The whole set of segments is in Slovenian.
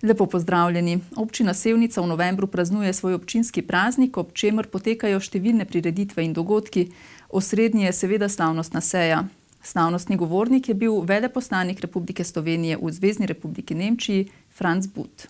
Lepo pozdravljeni. Občina Sevnica v novembru praznuje svoj občinski praznik, ob čemer potekajo številne prireditve in dogodki. Osrednji je seveda slavnostna seja. Slavnostni govornik je bil veleposlanik Republike Slovenije v Zvezni republiki Nemčiji, Franc But.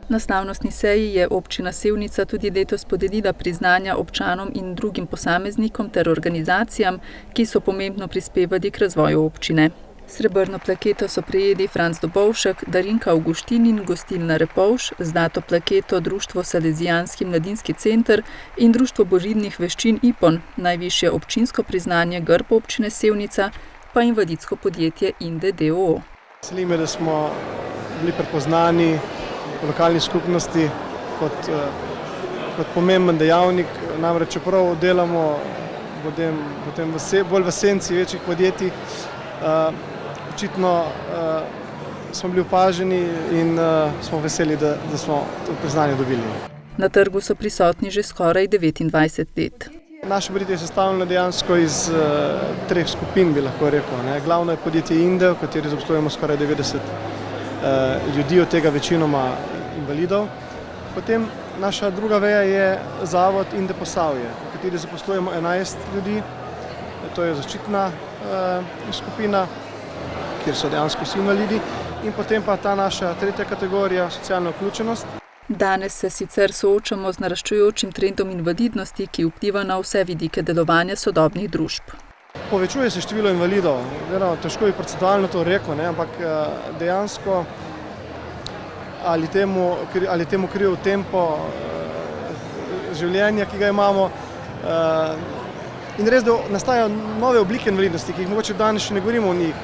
Na slavnostni seji je občina Sevnica tudi letos podelila priznanja občanom in drugim posameznikom ter organizacijam, ki so pomembno prispevali k razvoju občine. Srebrno plaketo so prejeli Franc Dobovšek, Darinka Avguštin, Gostilna Repovž, zlato plaketo Društvo Salezijanski mladinski center in Društvo božidnih veščin Ipon, najvišje občinsko priznanje grb občine Sevnica, pa invalidsko podjetje Inde d.o.o. Veseli me, da smo bili prepoznani v lokalni skupnosti kot pomemben dejavnik, namreč čeprav delamo potem bolj v senci večjih podjetij, očitno smo bili opaženi in smo veseli, da smo to priznanje dobili. Na trgu so prisotni že skoraj 29 let. Naše podjetje je sestavljeno dejansko iz treh skupin, bi lahko rekel. Glavno je podjetje Inde, v kateri zaposlujemo skoraj 90 ljudi, od tega večinoma invalidov. Potem naša druga veja je zavod Inde Posavje, v kateri zaposlujemo 11 ljudi. To je zaščitna skupina, kjer so dejansko vsi invalidi, in potem pa ta naša tretja kategorija, socialna vključenost. Danes se sicer soočamo z naraščajočim trendom invalidnosti, ki vpliva na vse vidike delovanja sodobnih družb. Povečuje se število invalidov, težko bi procentualno to rekel, ampak dejansko ali temu kriv tempo življenja, ki ga imamo, in res, da nastajajo nove oblike invalidnosti, ki jih mogoče danes še ne govorimo o njih,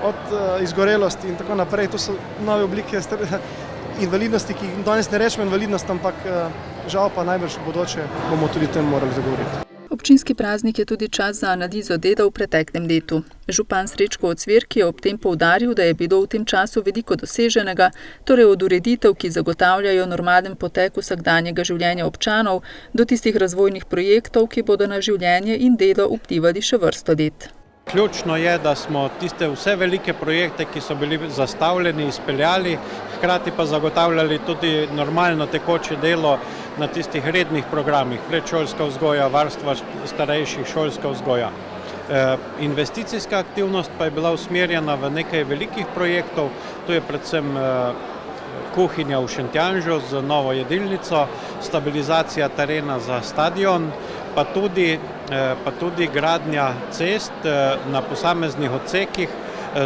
od izgorelosti in tako naprej. To so nove oblike invalidnosti, ki jih danes ne rečemo invalidnost, ampak žal pa najbrž v bodoče bomo tudi o tem morali zagovoriti. Občinski praznik je tudi čas za analizo dela v preteklem letu. Župan Srečko Ocvirk je ob tem poudaril, da je bilo v tem času veliko doseženega, torej od ureditev, ki zagotavljajo normalen potek vsakdanjega življenja občanov, do tistih razvojnih projektov, ki bodo na življenje in delo vplivali še vrsto let. Ključno je, da smo tiste vse velike projekte, ki so bili zastavljeni, izpeljali, hkrati pa zagotavljali tudi normalno tekoče delo na tistih rednih programih, predšolska vzgoja, varstva starejših, šolska vzgoja. Investicijska aktivnost pa je bila usmerjena v nekaj velikih projektov, to je predvsem kuhinja v Šentjanžu z novo jedilnico, stabilizacija terena za stadion, pa tudi gradnja cest na posameznih odsekih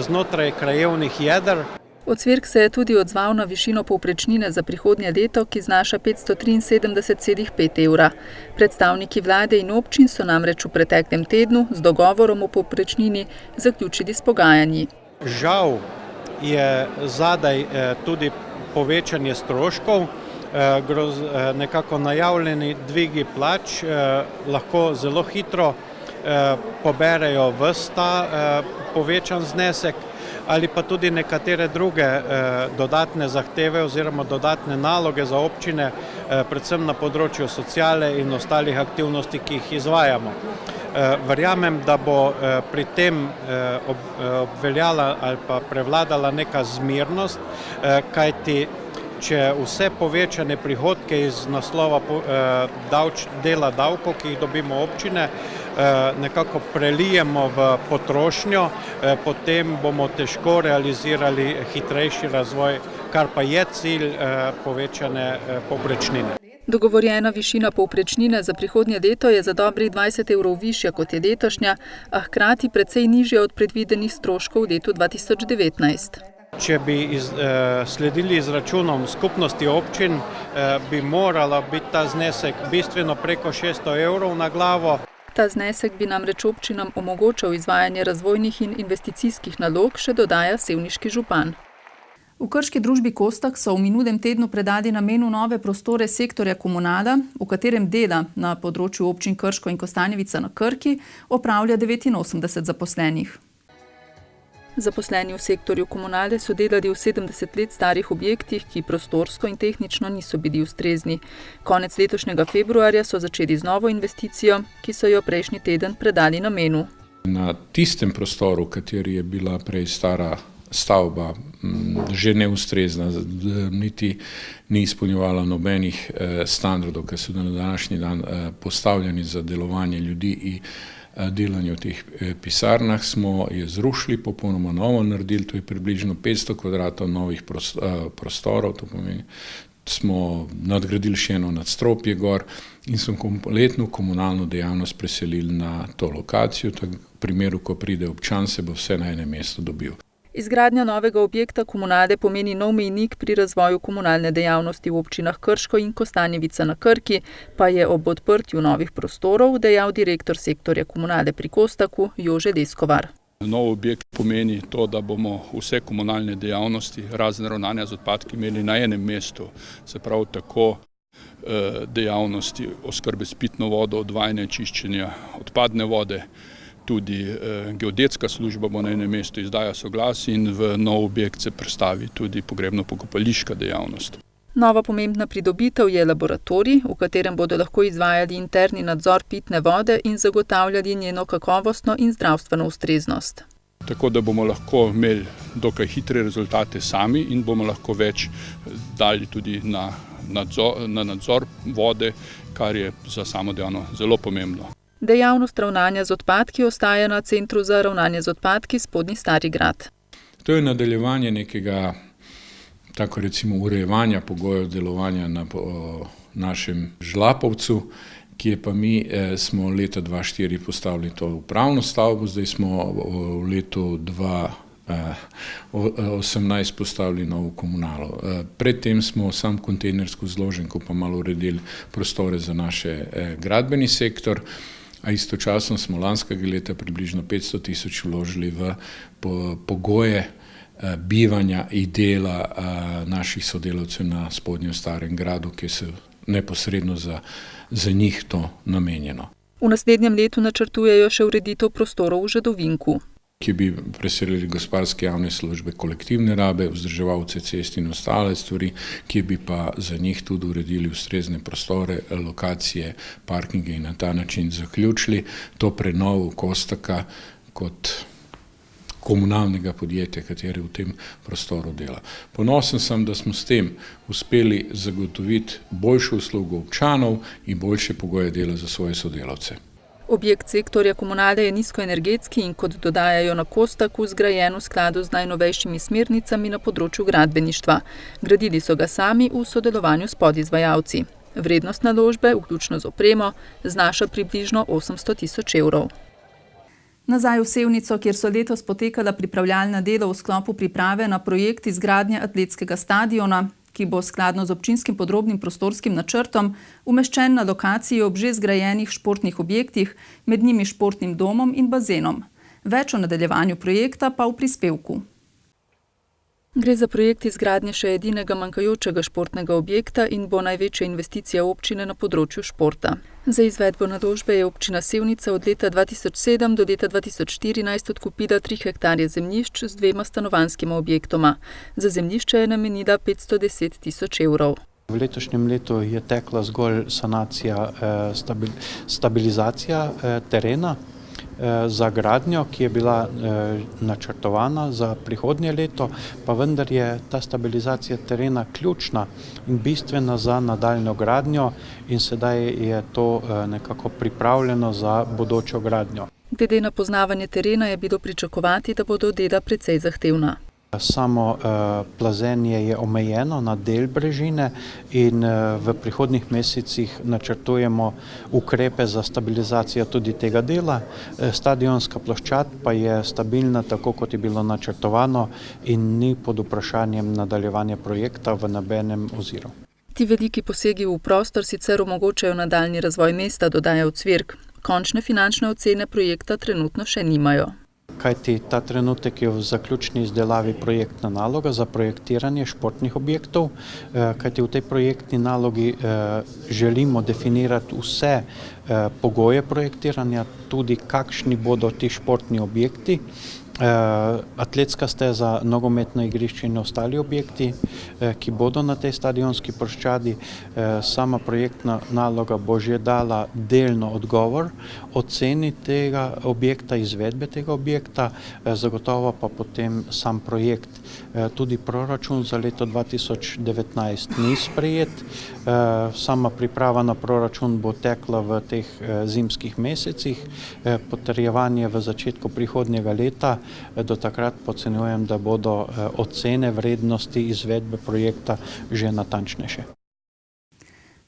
znotraj krajevnih jeder. Ocvirk se je tudi odzval na višino povprečnine za prihodnje leto, ki znaša 573,5 evra. Predstavniki vlade in občin so namreč v preteklem tednu z dogovorom o povprečnini zaključili s pogajanji. Žal je zadaj tudi povečanje stroškov, nekako najavljeni dvigi plač lahko zelo hitro poberejo ves ta povečan znesek, ali pa tudi nekatere druge dodatne zahteve oziroma dodatne naloge za občine, predvsem na področju sociale in ostalih aktivnosti, ki jih izvajamo. Verjamem, da bo pri tem obveljala ali pa prevladala neka zmernost, kajti če vse povečane prihodke iz naslova dela davkov, ki jih dobimo občine, nekako prelijemo v potrošnjo, potem bomo težko realizirali hitrejši razvoj, kar pa je cilj povečane povprečnine. Dogovorjena višina povprečnine za prihodnje leto je za dobrih 20 evrov višja, kot je letošnja, a hkrati precej nižja od predvidenih stroškov v letu 2019. Če bi sledili izračunom skupnosti občin, bi morala biti ta znesek bistveno preko 600 evrov na glavo. Ta znesek bi namreč občinam omogočal izvajanje razvojnih in investicijskih nalog, še dodaja sevniški župan. V krški družbi Kostak so v minulem tednu predali namenu nove prostore sektorja Komunala, v katerem dela na področju občin Krško in Kostanjevica na Krki opravlja 89 zaposlenih. Zaposleni v sektorju Komunale so delali v 70 let starih objektih, ki prostorsko in tehnično niso bili ustrezni. Konec letošnjega februarja so začeli z novo investicijo, ki so jo prejšnji teden predali namenu. Na tistem prostoru, kateri je bila prej stara stavba že neustrezna, niti ni izpolnjevala nobenih standardov, ki so na današnji dan postavljeni za delovanje ljudi in delanje v teh pisarnah, smo je zrušili, popolnoma novo naredili, to je približno 500 kvadratov novih prostorov, to pomeni, smo nadgradili še eno nadstropje gor in smo kompletno komunalno dejavnost preselili na to lokacijo, tako v primeru, ko pride občan, se bo vse na enem mestu dobil. Izgradnja novega objekta komunale pomeni nov mejnik pri razvoju komunalne dejavnosti v občinah Krško in Kostanjevica na Krki, pa je ob odprtju novih prostorov dejal direktor sektorja komunale pri Kostaku Jože Deskovar. Nov objekt pomeni to, da bomo vse komunalne dejavnosti, razne ravnanja z odpadki imeli na enem mestu, se pravi tako dejavnosti oskrbe s pitno vodo, odvajanja, čiščenja odpadne vode, tudi geodetska služba bo na enem mestu, izdaja soglasje in v nov objekt se prestavi tudi pogrebno-pokopališka dejavnost. Nova pomembna pridobitev je laboratorij, v katerem bodo lahko izvajali interni nadzor pitne vode in zagotavljali njeno kakovostno in zdravstveno ustreznost. Tako da bomo lahko imeli dokaj hitre rezultate sami in bomo lahko več dali tudi na nadzor vode, kar je za samo dejavnost zelo pomembno. Dejavnost ravnanja z odpadki ostaja na Centru za ravnanje z odpadki Spodnji Stari Grad. To je nadaljevanje nekega, tako recimo, urejevanja pogojev delovanja na našem Žlapovcu, ki je pa mi smo leta 2004 postavili to upravno stavbo, zdaj smo v letu 2018 postavili novo komunalo. Predtem smo sam kontejnersko zloženko pa malo uredili prostore za naše gradbeni sektor, a istočasno smo lanskega leta približno 500 tisoč vložili v pogoje bivanja in dela naših sodelavcev na Spodnjem Starem Gradu, ki so neposredno za njih to namenjeno. V naslednjem letu načrtujejo še ureditev prostorov v Žadovinku, ki bi preselili gospodarske javne službe, kolektivne rabe, vzdrževalce cest in ostale stvari, ki bi pa za njih tudi uredili ustrezne prostore, lokacije, parkinge in na ta način zaključili to prenovo Kostaka kot komunalnega podjetja, katero v tem prostoru dela. Ponosen sem, da smo s tem uspeli zagotoviti boljšo uslugo občanov in boljše pogoje dela za svoje sodelavce. Objekt sektorja komunale je nizkoenergetski in, kot dodajajo na Kostaku, zgrajen v skladu z najnovejšimi smernicami na področju gradbeništva. Gradili so ga sami v sodelovanju s podizvajalci. Vrednost naložbe, vključno z opremo, znaša približno 800 tisoč evrov. Nazaj v Sevnico, kjer so letos potekala pripravljalna dela v sklopu priprave na projekt izgradnje atletskega stadiona, ki bo skladno z občinskim podrobnim prostorskim načrtom umeščen na lokaciji ob že zgrajenih športnih objektih, med njimi športnim domom in bazenom. Več o nadaljevanju projekta pa v prispevku. Gre za projekt izgradnje še edinega manjkajočega športnega objekta in bo največja investicija občine na področju športa. Za izvedbo naložbe je občina Sevnica od leta 2007 do leta 2014 odkupila 3 hektarje zemljišč z 2 stanovanjskima objektoma. Za zemljišče je namenila 510 tisoč evrov. V letošnjem letu je tekla zgolj sanacija, stabilizacija terena za gradnjo, ki je bila načrtovana za prihodnje leto, pa vendar je ta stabilizacija terena ključna in bistvena za nadaljnjo gradnjo in sedaj je to nekako pripravljeno za bodočo gradnjo. Glede na poznavanje terena je bilo pričakovati, da bodo dela precej zahtevna. Samo plazenje je omejeno na del brežine in v prihodnjih mesecih načrtujemo ukrepe za stabilizacijo tudi tega dela. Stadionska ploščad pa je stabilna, tako kot je bilo načrtovano in ni pod vprašanjem nadaljevanja projekta v nobenem oziru. Ti veliki posegi v prostor sicer omogočajo nadaljnji razvoj mesta, dodaja Cvirk. Končne finančne ocene projekta trenutno še nimajo. Kajti ta trenutek je v zaključni izdelavi projektna naloga za projektiranje športnih objektov, kajti v tej projektni nalogi želimo definirati vse pogoje projektiranja, tudi kakšni bodo ti športni objekti, atletska steza, nogometno igrišče in ostali objekti, ki bodo na tej stadionski ploščadi. Sama projektna naloga bo že dala delno odgovor oceni tega objekta, izvedbe tega objekta, zagotovo pa potem sam projekt. Tudi proračun za leto 2019 ni sprejet. Sama priprava na proračun bo tekla v teh zimskih mesecih, potrjevanje v začetku prihodnjega leta. Do takrat ocenjujem, da bodo ocene vrednosti izvedbe projekta že natančnejše.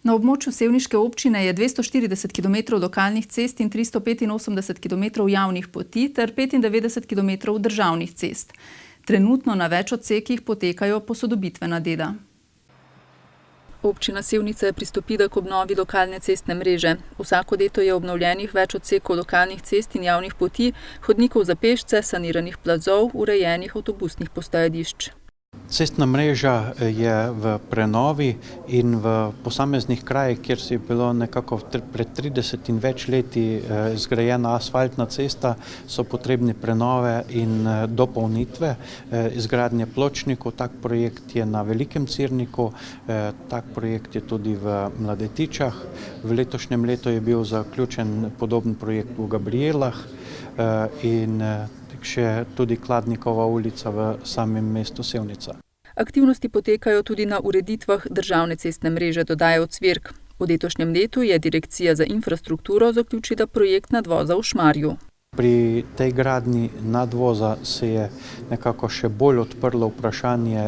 Na območju sevniške občine je 240 km lokalnih cest in 385 km javnih poti ter 95 km državnih cest. Trenutno na več odsekih potekajo posodobitvena dela. Občina Sevnica je pristopila k obnovi lokalne cestne mreže. Vsako leto je obnovljenih več odsekov lokalnih cest in javnih poti, hodnikov za pešce, saniranih plazov, urejenih avtobusnih postajališč. Cestna mreža je v prenovi in v posameznih krajih, kjer si bilo nekako pred 30 in več leti zgrajena asfaltna cesta, so potrebne prenove in dopolnitve, izgradnje pločnikov. Tak projekt je na Velikem Cirniku, tak projekt je tudi v Mladetičah. V letošnjem letu je bil zaključen podoben projekt v Gabrielah in še tudi Kladnikova ulica v samem mestu Sevnica. Aktivnosti potekajo tudi na ureditvah državne cestne mreže, dodaja Ocvirk. V letošnjem letu je Direkcija za infrastrukturo zaključila projekt nadvoza v Šmarju. Pri tej gradnji nadvoza se je nekako še bolj odprlo vprašanje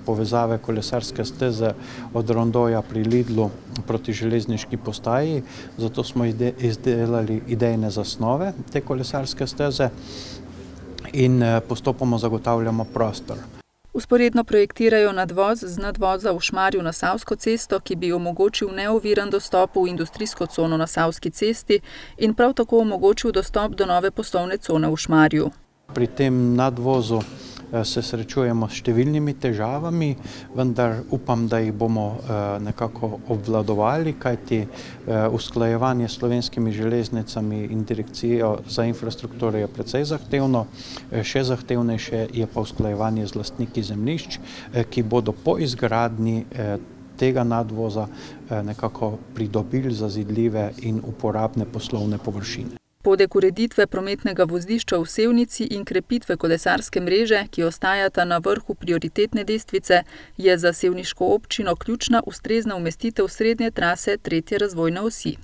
povezave kolesarske steze od Rondoja pri Lidlu proti železniški postaji, zato smo izdelali idejne zasnove te kolesarske steze in postopoma zagotavljamo prostor. Vzporedno projektirajo nadvoz z nadvoza v Šmarju na Savsko cesto, ki bi omogočil neoviran dostop v industrijsko cono na Savski cesti in prav tako omogočil dostop do nove poslovne cone v Šmarju. Pri tem nadvozu se srečujemo s številnimi težavami, vendar upam, da jih bomo nekako obvladovali, kajti usklajevanje s Slovenskimi železnicami in Direkcijo za infrastrukturo je precej zahtevno. Še zahtevnejše je pa usklajevanje z lastniki zemljišč, ki bodo po izgradnji tega nadvoza nekako pridobili zazidljive in uporabne poslovne površine. Poleg ureditve prometnega vozlišča v Sevnici in krepitve kolesarske mreže, ki ostajata na vrhu prioritetne lestvice, je za sevniško občino ključna ustrezna umestitev srednje trase 3. razvojne osi.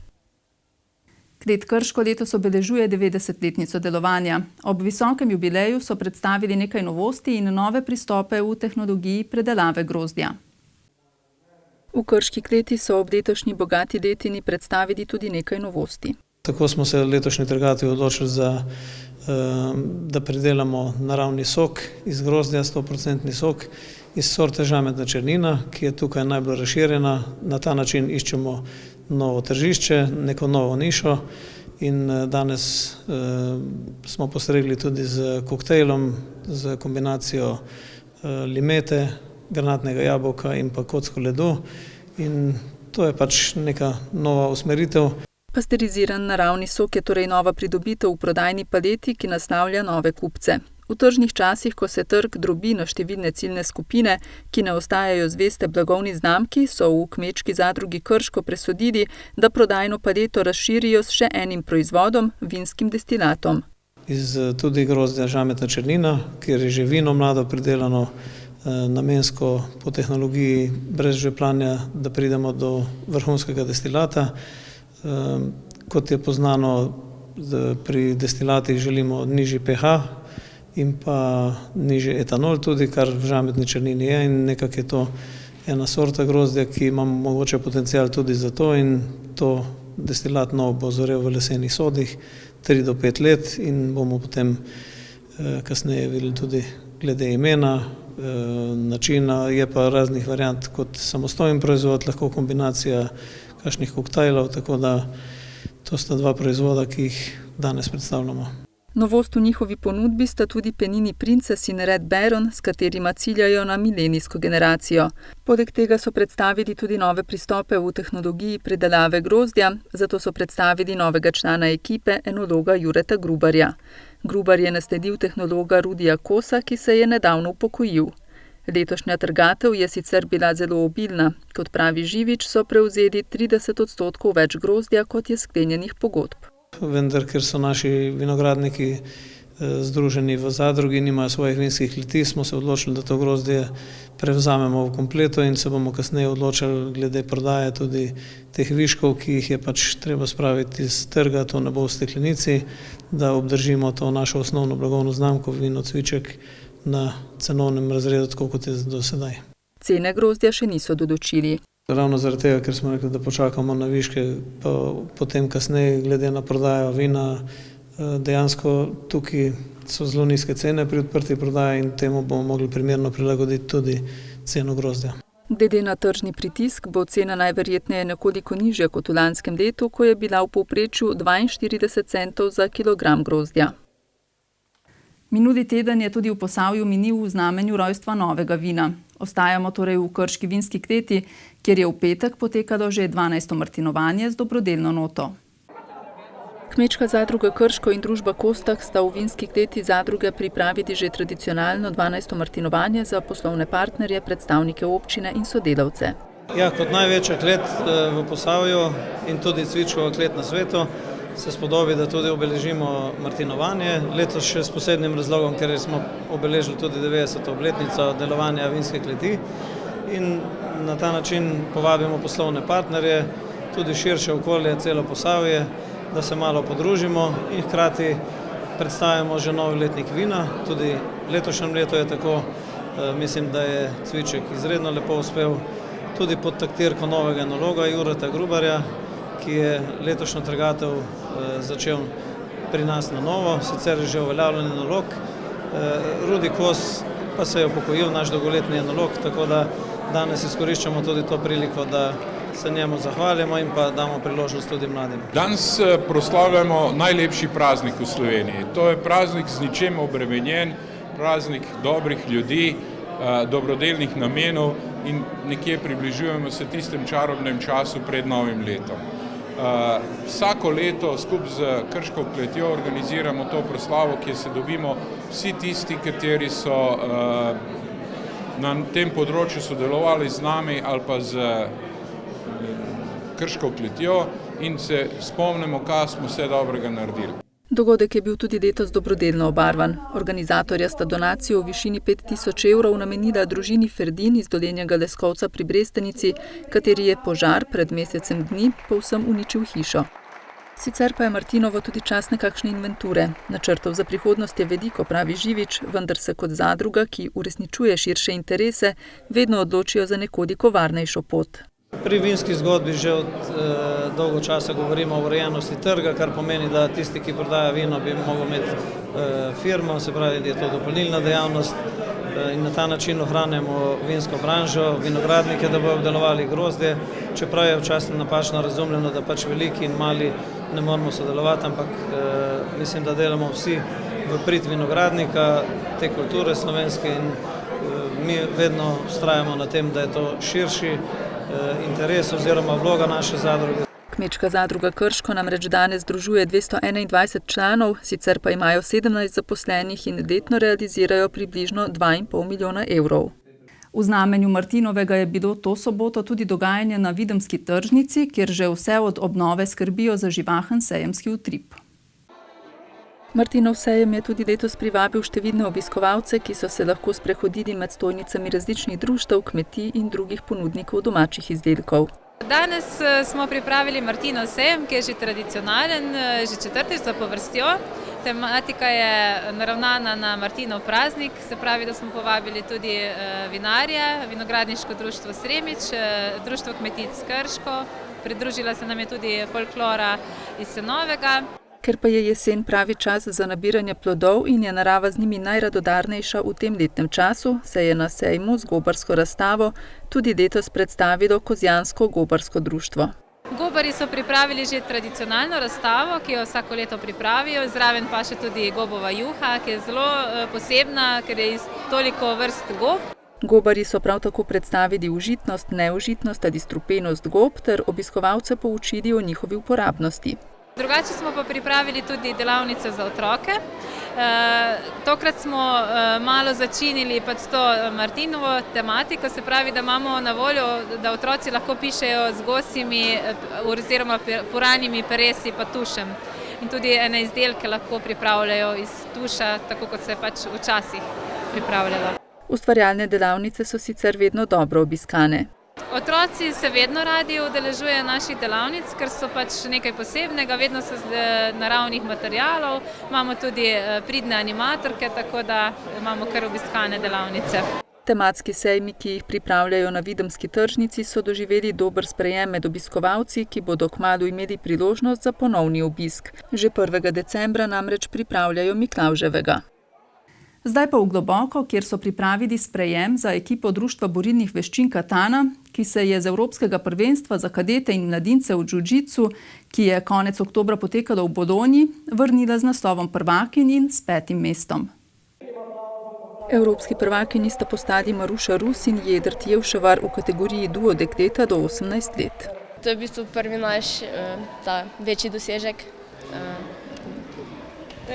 Klet Krško letos obeležuje 90-letnico delovanja. Ob visokem jubileju so predstavili nekaj novosti in nove pristope v tehnologiji predelave grozdja. V Krški kleti so ob letošnji bogati letini predstavili tudi nekaj novosti. Tako smo se letošnji trgatvi odločili, da pridelamo naravni sok iz grozdja, 100% sok iz sorte žametna črnina, ki je tukaj najbolj razširjena. Na ta način iščemo novo tržišče, neko novo nišo in danes smo postregli tudi z koktejlom, z kombinacijo limete, granatnega jabolka in pa kocko ledu in to je pač neka nova usmeritev. Pasteriziran naravni sok je torej nova pridobitev v prodajni paleti, ki naslavlja nove kupce. V tržnih časih, ko se trg drobi na številne ciljne skupine, ki ne ostajajo zveste blagovni znamki, so v kmečki zadrugi Krško presodili, da prodajno paleto razširijo s še enim proizvodom, vinskim destilatom. Iz tudi grozdja žametna črnina, kjer je že vino mlado pridelano namensko po tehnologiji brez žveplanja, da pridemo do vrhunskega destilata. Kot je poznano, pri destilatih želimo nižji pH in pa nižji etanol tudi, kar v žametni črnini je in nekako je to ena sorta grozdja, ki ima mogoče potencial tudi za to in to destilat nov bo zorel v lesenih sodih 3 do 5 let in bomo potem kasneje videli tudi glede imena, načina, je pa raznih variant kot samostojen proizvod, lahko kombinacija kakšnih koktajlov, tako da to sta 2 proizvoda, ki jih danes predstavljamo. Novost v njihovi ponudbi sta tudi penini Princess in Red Baron, s katerima ciljajo na milenijsko generacijo. Poleg tega so predstavili tudi nove pristope v tehnologiji predelave grozdja, zato so predstavili novega člana ekipe, enologa Jureta Grubarja. Grubar je nasledil tehnologa Rudija Kosa, ki se je nedavno upokojil. Letošnja trgatev je sicer bila zelo obilna. Kot pravi Živič, so prevzeli 30% več grozdja, kot je sklenjenih pogodb. Vendar, ker so naši vinogradniki združeni v zadrugi, nimajo svojih vinskih kleti, smo se odločili, da to grozdje prevzamemo v kompletu in se bomo kasneje odločili glede prodaje tudi teh viškov, ki jih je pač treba spraviti iz trga, to ne bo v steklenici, da obdržimo to našo osnovno blagovno znamko Vino Cviček na cenovnem razredu, tako kot je do sedaj. Cene grozdja še niso določili. Ravno zaradi tega, ker smo rekli, da počakamo na viške, pa potem kasneje glede na prodajo vina, dejansko tukaj so zelo nizke cene pri odprti prodaji in temu bomo mogli primerno prilagoditi tudi ceno grozdja. Glede na tržni pritisk bo cena najverjetneje nekoliko nižja kot v lanskem letu, ko je bila v povprečju 42 centov za kilogram grozdja. Minuli teden je tudi v Posavju minil v znamenju rojstva novega vina. Ostajamo torej v Krški vinski kleti, kjer je v petek potekalo že 12. martinovanje z dobrodelno noto. Kmečka zadruga Krško in družba Kostak sta v vinski kleti zadruge pripravili že tradicionalno 12. martinovanje za poslovne partnerje, predstavnike občine in sodelavce. Ja, kot največja klet v Posavju in tudi cvičkova klet na svetu se spodobi, da tudi obeležimo martinovanje. Letos še s posebnim razlogom, ker smo obeležili tudi 90. obletnico delovanja vinske kleti in na ta način povabimo poslovne partnerje, tudi širše okolje, celo Posavje, da se malo podružimo in hkrati predstavimo že novi letnik vina. Tudi letošnjem letu je tako, mislim, da je Cviček izredno lepo uspel, tudi pod taktirko novega enologa Jureta Grubarja, ki je letošnjo trgatev začel pri nas na novo, sicer je že uveljavljen enolog. Rudi Kos pa se je upokojil, naš dolgoletni enolog, tako da danes izkoriščamo tudi to priliko, da se njemu zahvalimo in pa damo priložnost tudi mladim. Danes proslavljamo najlepši praznik v Sloveniji. To je praznik z ničem obremenjen, praznik dobrih ljudi, dobrodelnih namenov in nekje približujemo se tistem čarobnem času pred novim letom. Vsako leto skupaj z Krško kletjo organiziramo to proslavo, kjer se dobimo vsi tisti, kateri so na tem področju sodelovali z nami ali pa z Krško kletjo in se spomnimo, kaj smo vse dobrega naredili. Dogodek je bil tudi letos dobrodelno obarvan. Organizatorja sta donacijo v višini 5000 evrov namenila družini Ferdin iz Dolenjega Leskovca pri Brestanici, kateri je požar pred mesecem dni povsem uničil hišo. Sicer pa je martinovo tudi čas nekakšne inventure. Načrtov za prihodnost je veliko, pravi Živič, vendar se kot zadruga, ki uresničuje širše interese, vedno odločijo za nekoliko varnejšo pot. Pri vinski zgodbi že od dolgo časa govorimo o urejenosti trga, kar pomeni, da tisti, ki prodaja vino, bi mogel imeti firmo, se pravi, da je to dopolnilna dejavnost in na ta način ohranjamo vinsko branžo, vinogradnike, da bodo obdelovali grozdje, čeprav je včasih napačno razumljeno, da pač veliki in mali ne moramo sodelovati, ampak mislim, da delamo vsi v prid vinogradnika, te kulture slovenske in mi vedno vztrajamo na tem, da je to širši interes oziroma vloga naše zadruge. Kmečka zadruga Krško namreč danes združuje 221 članov, sicer pa imajo 17 zaposlenih in letno realizirajo približno 2,5 milijona evrov. V znamenju martinovega je bilo to soboto tudi dogajanje na Videmski tržnici, kjer že vse od obnove skrbijo za živahen sejemski utrip. Martinov sejem je tudi letos privabil številne obiskovalce, ki so se lahko sprehodili med stojnicami različnih društev, kmetij in drugih ponudnikov domačih izdelkov. Danes smo pripravili Martinov sejem, ki je že tradicionalen, že četrtič zapovrstjo. Tematika je naravnana na Martinov praznik, se pravi, da smo povabili tudi vinarje, vinogradniško društvo Sremič, društvo kmetic Krško, pridružila se nam je tudi folklora iz Senovega. Ker pa je jesen pravi čas za nabiranje plodov in je narava z njimi najradodarnejša v tem letnem času, se je na sejmu z gobarsko razstavo tudi letos predstavilo Kozjansko gobarsko društvo. Gobari so pripravili že tradicionalno razstavo, ki jo vsako leto pripravijo, zraven pa še tudi gobova juha, ki je zelo posebna, ker je iz toliko vrst gob. Gobari so prav tako predstavili užitnost, neužitnost ali strupenost gob ter obiskovalce poučili o njihovi uporabnosti. Drugače smo pa pripravili tudi delavnice za otroke. Tokrat smo malo začinili pa s to Martinovo tematiko, se pravi, da imamo na voljo, da otroci lahko pišejo z gosjimi oziroma puranjimi peresi pa tušem. In tudi ene izdelke lahko pripravljajo iz tuša, tako kot se je pač včasih pripravljalo. Ustvarjalne delavnice so sicer vedno dobro obiskane. Otroci se vedno radi udeležujejo naših delavnic, ker so pač nekaj posebnega, vedno so z naravnih materialov, imamo tudi pridne animatorke, tako da imamo kar obiskane delavnice. Tematski sejmi, ki jih pripravljajo na Videmski tržnici, so doživeli dober sprejem med obiskovalci, ki bodo kmalu imeli priložnost za ponovni obisk. Že 1. decembra namreč pripravljajo Miklavževega. Zdaj pa v Globoko, kjer so pripravili sprejem za ekipo Društva borilnih veščin Katana, ki se je z Evropskega prvenstva za kadete in mladince v džudžicu, ki je konec oktobra potekalo v Bologni, vrnila z naslovom prvakinj in s 5. mestom. Evropski prvakinji sta postali Maruša Rus in Jedrt Jevševar v kategoriji duo dekleta do 18 let. To je v bistvu prvi naš večji dosežek.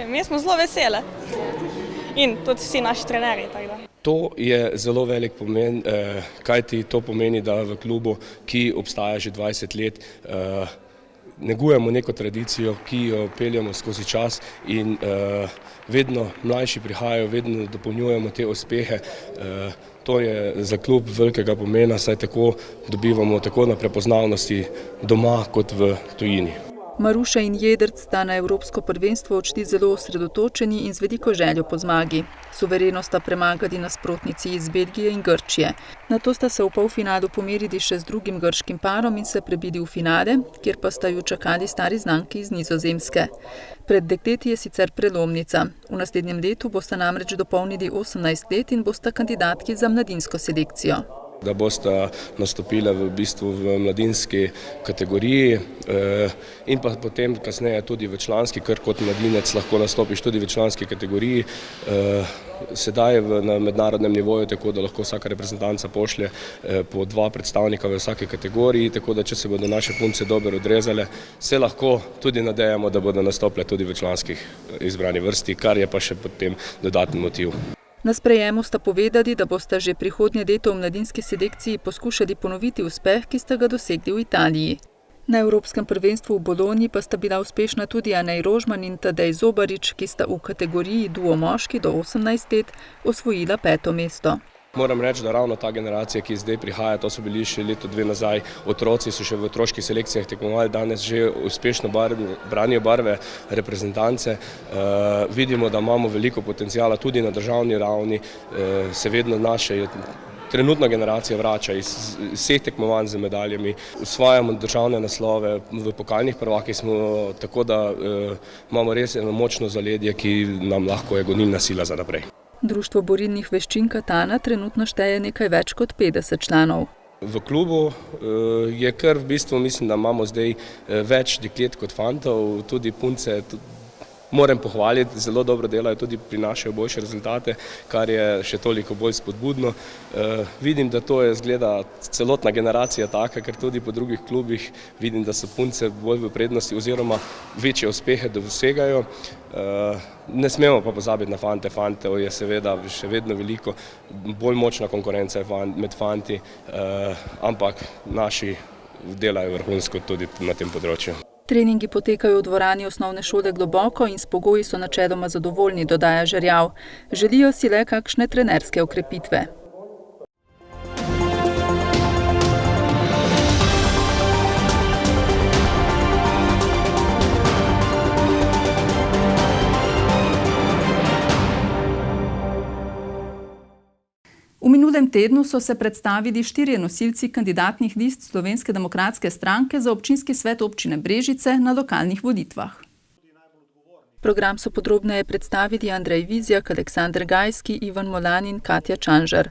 Mi smo zelo vesele in tudi vsi naši trenerji. To je zelo velik pomen, kajti to pomeni, da v klubu, ki obstaja že 20 let, negujemo neko tradicijo, ki jo peljemo skozi čas in vedno mlajši prihajajo, vedno dopolnjujemo te uspehe. To je za klub velikega pomena, saj tako dobivamo tako na prepoznavnosti doma kot v tujini. Maruša in Jedrt sta na Evropsko prvenstvo odšli zelo osredotočeni in z veliko željo po zmagi. Suvereno sta premagali nasprotnici iz Belgije in Grčije. Nato sta se v polfinalu pomerili še z drugim grškim parom in se prebili v finale, kjer pa sta ju čakali stari znanki iz Nizozemske. Pred dekleti je sicer prelomnica. V naslednjem letu bosta namreč dopolnili 18 let in bosta kandidatki za mladinsko selekcijo. Da bosta nastopila v bistvu v mladinski kategoriji in pa potem kasneje tudi v članski, ker kot mladinec lahko nastopiš tudi v članski kategoriji. Sedaj na mednarodnem nivoju, tako da lahko vsaka reprezentanca pošlje po 2 predstavnika v vsaki kategoriji, tako da če se bodo naše punce dobro odrezale, se lahko tudi nadejamo, da bodo nastopile tudi v članskih izbrani vrsti, kar je pa še potem dodatni motiv. Na sprejemu sta povedali, da bosta že prihodnje leto v mladinski selekciji poskušali ponoviti uspeh, ki sta ga dosegli v Italiji. Na Evropskem prvenstvu v Bologni pa sta bila uspešna tudi Anej Rožman in Tadej Zobarič, ki sta v kategoriji duo moški do 18 let osvojila 5. mesto. Moram reči, da ravno ta generacija, ki zdaj prihaja, to so bili še leto, 2 nazaj, otroci so še v otroških selekcijah tekmovali, danes že uspešno branijo barve reprezentance. Vidimo, da imamo veliko potencijala tudi na državni ravni, se vedno naše trenutna generacija vrača iz vseh tekmovanj z medaljami, osvajamo državne naslove, v pokalnih prvakih smo, tako da imamo res eno močno zaledje, ki nam lahko je gonilna sila za naprej. Društvo borilnih veščin Katana trenutno šteje nekaj več kot 50 članov. V klubu je kar v bistvu, mislim, da imamo zdaj več deklet kot fantov, tudi punce, moram pohvaliti, zelo dobro delajo, tudi prinašajo boljše rezultate, kar je še toliko bolj spodbudno. Vidim, da to je zgleda celotna generacija taka, ker tudi po drugih klubih vidim, da so punce bolj v prednosti oziroma večje uspehe dosegajo. Ne smemo pa pozabiti na fante. Fantov je seveda še vedno veliko, bolj močna konkurenca med fanti, ampak naši delajo vrhunsko tudi na tem področju. Treningi potekajo v dvorani osnovne šole Globoko in s pogoji so načeloma zadovoljni, dodaja Žerjav. Želijo si le kakšne trenerske okrepitve. V minulem tednu so se predstavili 4 nosilci kandidatnih list Slovenske demokratske stranke za občinski svet občine Brežice na lokalnih volitvah. Program so podrobneje predstavili Andrej Vizjak, Aleksander Gajski, Ivan Molan in Katja Čanžar.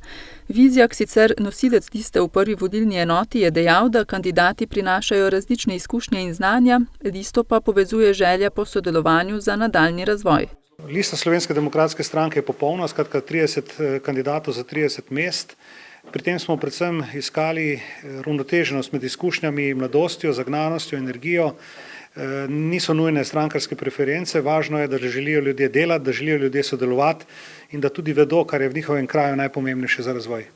Vizjak, sicer nosilec liste v prvi volilni enoti, je dejal, da kandidati prinašajo različne izkušnje in znanja, listo pa povezuje želja po sodelovanju za nadaljnji razvoj. Lista Slovenske demokratske stranke je popolna, skratka 30 kandidatov za 30 mest. Pri tem smo predvsem iskali ravnoteženost med izkušnjami, mladostjo, zagnanostjo, energijo, niso nujne strankarske preference, važno je, da želijo ljudje delati, da želijo ljudje sodelovati in da tudi vedo, kar je v njihovem kraju najpomembnejše za razvoj.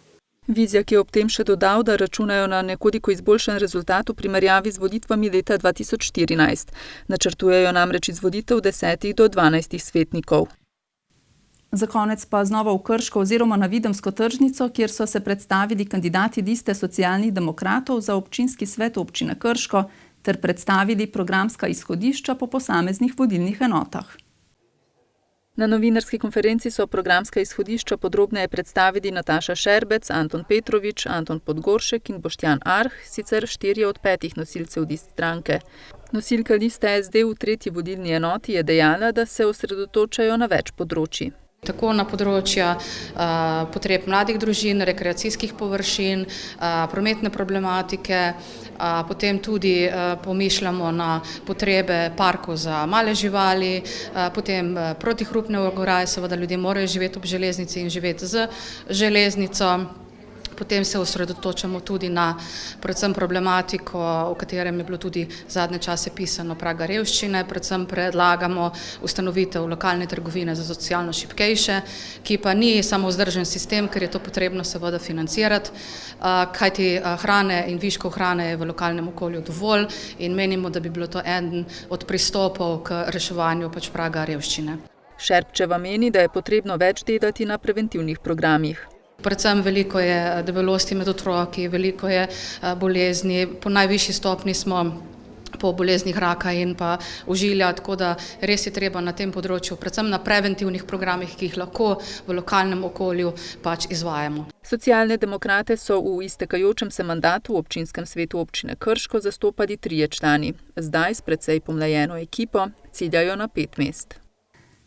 Vizjak je ob tem še dodal, da računajo na nekoliko izboljšan rezultat v primerjavi z volitvami leta 2014. Načrtujejo namreč izvolitev 10 do 12 svetnikov. Za konec pa znova v Krško oziroma na Videmsko tržnico, kjer so se predstavili kandidati liste socialnih demokratov za občinski svet občine Krško ter predstavili programska izhodišča po posameznih vodilnih enotah. Na novinarski konferenci so programska izhodišča podrobneje predstavili Nataša Šerbec, Anton Petrovič, Anton Podgoršek in Boštjan Arh, sicer 4 od 5 nosilcev list stranke. Nosilka liste SD v 3. vodilni enoti je dejala, da se osredotočajo na več področij. Tako na področja potreb mladih družin, rekreacijskih površin, prometne problematike, potem tudi pomišljamo na potrebe parkov za male živali, potem protihrupne ograje, seveda ljudje morajo živeti ob železnici in živeti z železnico. Potem se osredotočamo tudi na predvsem problematiko, o katerem je bilo tudi zadnje čase pisano, praga revščine. Predvsem predlagamo ustanovitev lokalne trgovine za socialno šibkejše, ki pa ni samo vzdržen sistem, ker je to potrebno seveda financirati, kajti hrane in viškov hrane je v lokalnem okolju dovolj in menimo, da bi bilo to eden od pristopov k reševanju praga revščine. Šerpčeva meni, da je potrebno več delati na preventivnih programih. Predvsem veliko je debelosti med otroki, veliko je bolezni, po najvišji stopni smo po boleznih raka in pa ožilja, tako da res je treba na tem področju, predvsem na preventivnih programih, ki jih lahko v lokalnem okolju izvajamo. Socialne demokrate so v iztekajočem se mandatu v občinskem svetu občine Krško zastopali 3 člani. Zdaj s precej pomlajeno ekipo ciljajo na 5 mest.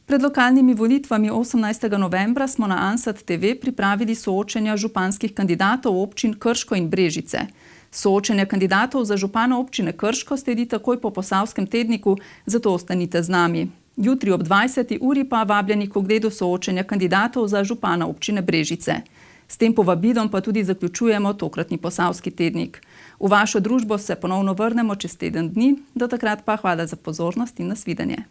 Pred lokalnimi volitvami 18. novembra smo na Ansat TV pripravili soočenja županskih kandidatov občin Krško in Brežice. Soočenja kandidatov za župana občine Krško sledi takoj po Posavskem tedniku, zato ostanite z nami. Jutri ob 20. uri pa vabljeni k ogledu soočenja kandidatov za župana občine Brežice. S tem povabilom pa tudi zaključujemo tokratni Posavski tednik. V vašo družbo se ponovno vrnemo čez teden dni, do takrat pa hvala za pozornost in nasvidenje.